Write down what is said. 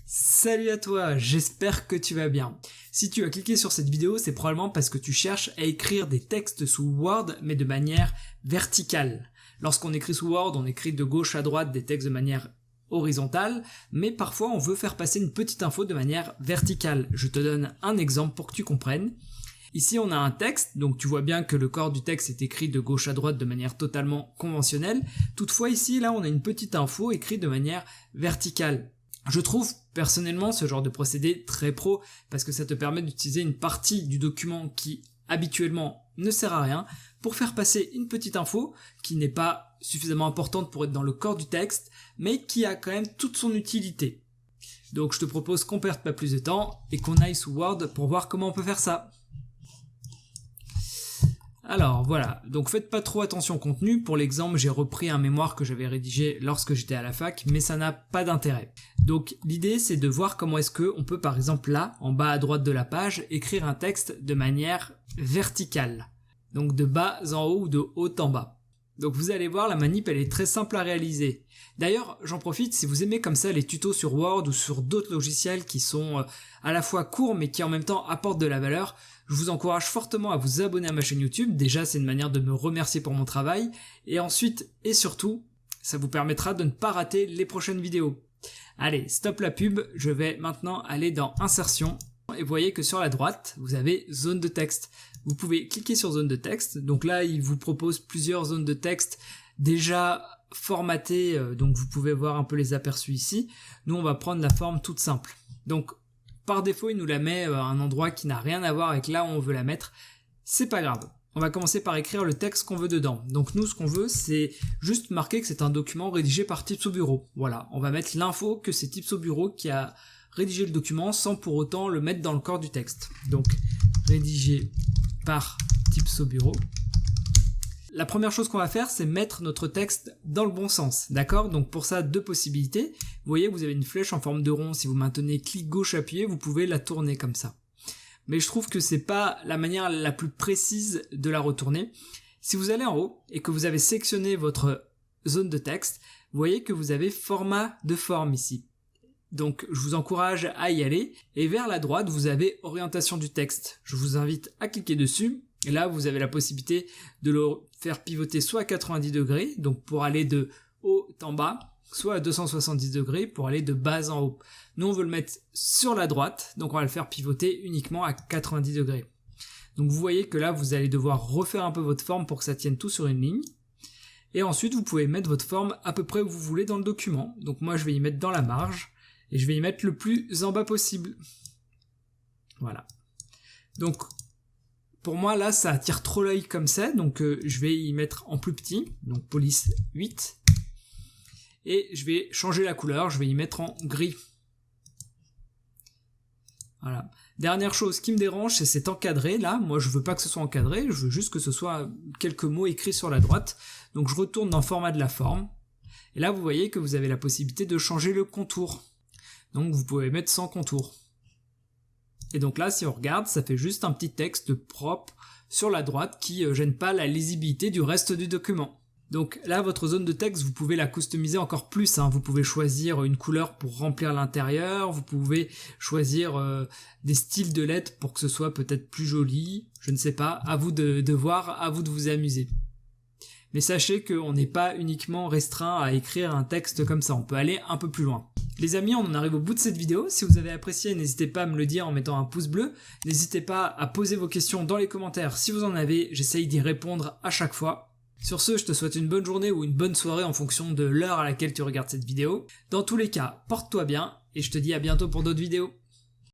Salut à toi, j'espère que tu vas bien. Si tu as cliqué sur cette vidéo, c'est probablement parce que tu cherches à écrire des textes sous Word, mais de manière verticale. Lorsqu'on écrit sous Word, on écrit de gauche à droite des textes de manière horizontale, mais parfois on veut faire passer une petite info de manière verticale. Je te donne un exemple pour que tu comprennes. Ici on a un texte, donc tu vois bien que le corps du texte est écrit de gauche à droite de manière totalement conventionnelle. Toutefois ici, là on a une petite info écrite de manière verticale. Je trouve personnellement ce genre de procédé très pro parce que ça te permet d'utiliser une partie du document qui habituellement ne sert à rien pour faire passer une petite info qui n'est pas suffisamment importante pour être dans le corps du texte mais qui a quand même toute son utilité. Donc je te propose qu'on perde pas plus de temps et qu'on aille sous Word pour voir comment on peut faire ça. Alors voilà, donc faites pas trop attention au contenu, pour l'exemple j'ai repris un mémoire que j'avais rédigé lorsque j'étais à la fac, mais ça n'a pas d'intérêt. Donc l'idée c'est de voir comment est-ce qu'on peut par exemple là, en bas à droite de la page, écrire un texte de manière verticale. Donc de bas en haut ou de haut en bas. Donc vous allez voir, la manip elle est très simple à réaliser. D'ailleurs, j'en profite, si vous aimez comme ça les tutos sur Word ou sur d'autres logiciels qui sont à la fois courts mais qui en même temps apportent de la valeur, je vous encourage fortement à vous abonner à ma chaîne YouTube. Déjà, c'est une manière de me remercier pour mon travail. Et ensuite, et surtout, ça vous permettra de ne pas rater les prochaines vidéos. Allez, stop la pub, je vais maintenant aller dans Insertion. Et vous voyez que sur la droite, vous avez Zone de texte. Vous pouvez cliquer sur Zone de texte. Donc là, il vous propose plusieurs zones de texte déjà formatées. Donc vous pouvez voir un peu les aperçus ici. Nous, on va prendre la forme toute simple. Donc, par défaut, il nous la met à un endroit qui n'a rien à voir avec là où on veut la mettre. C'est pas grave. On va commencer par écrire le texte qu'on veut dedans. Donc nous, ce qu'on veut, c'est juste marquer que c'est un document rédigé par Tips au bureau. Voilà, on va mettre l'info que c'est Tips au bureau qui a rédigé le document sans pour autant le mettre dans le corps du texte. Donc, rédigé par Tips au bureau. La première chose qu'on va faire, c'est mettre notre texte dans le bon sens, d'accord? Donc pour ça, deux possibilités. Vous voyez, vous avez une flèche en forme de rond. Si vous maintenez clic gauche appuyé, vous pouvez la tourner comme ça. Mais je trouve que c'est pas la manière la plus précise de la retourner. Si vous allez en haut et que vous avez sélectionné votre zone de texte, vous voyez que vous avez format de forme ici. Donc je vous encourage à y aller. Et vers la droite, vous avez orientation du texte. Je vous invite à cliquer dessus. Et là, vous avez la possibilité de le faire pivoter soit à 90 degrés, donc pour aller de haut en bas, soit à 270 degrés pour aller de bas en haut. Nous, on veut le mettre sur la droite, donc on va le faire pivoter uniquement à 90 degrés. Donc vous voyez que là, vous allez devoir refaire un peu votre forme pour que ça tienne tout sur une ligne. Et ensuite, vous pouvez mettre votre forme à peu près où vous voulez dans le document. Donc moi, je vais y mettre dans la marge, et je vais y mettre le plus en bas possible. Voilà. Donc, pour moi, là, ça attire trop l'œil comme ça, donc je vais y mettre en plus petit, donc police 8. Et je vais changer la couleur, je vais y mettre en gris. Voilà. Dernière chose qui me dérange, c'est cet encadré, là. Moi, je veux pas que ce soit encadré, je veux juste que ce soit quelques mots écrits sur la droite. Donc je retourne dans le format de la forme. Et là, vous voyez que vous avez la possibilité de changer le contour. Donc vous pouvez mettre sans contour. Et donc là, si on regarde, ça fait juste un petit texte propre sur la droite qui gêne pas la lisibilité du reste du document. Donc là, votre zone de texte, vous pouvez la customiser encore plus. Vous pouvez choisir une couleur pour remplir l'intérieur, vous pouvez choisir des styles de lettres pour que ce soit peut-être plus joli. Je ne sais pas, à vous de voir, à vous de vous amuser. Mais sachez qu'on n'est pas uniquement restreint à écrire un texte comme ça, on peut aller un peu plus loin. Les amis, on en arrive au bout de cette vidéo. Si vous avez apprécié, n'hésitez pas à me le dire en mettant un pouce bleu. N'hésitez pas à poser vos questions dans les commentaires si vous en avez. J'essaye d'y répondre à chaque fois. Sur ce, je te souhaite une bonne journée ou une bonne soirée en fonction de l'heure à laquelle tu regardes cette vidéo. Dans tous les cas, porte-toi bien et je te dis à bientôt pour d'autres vidéos.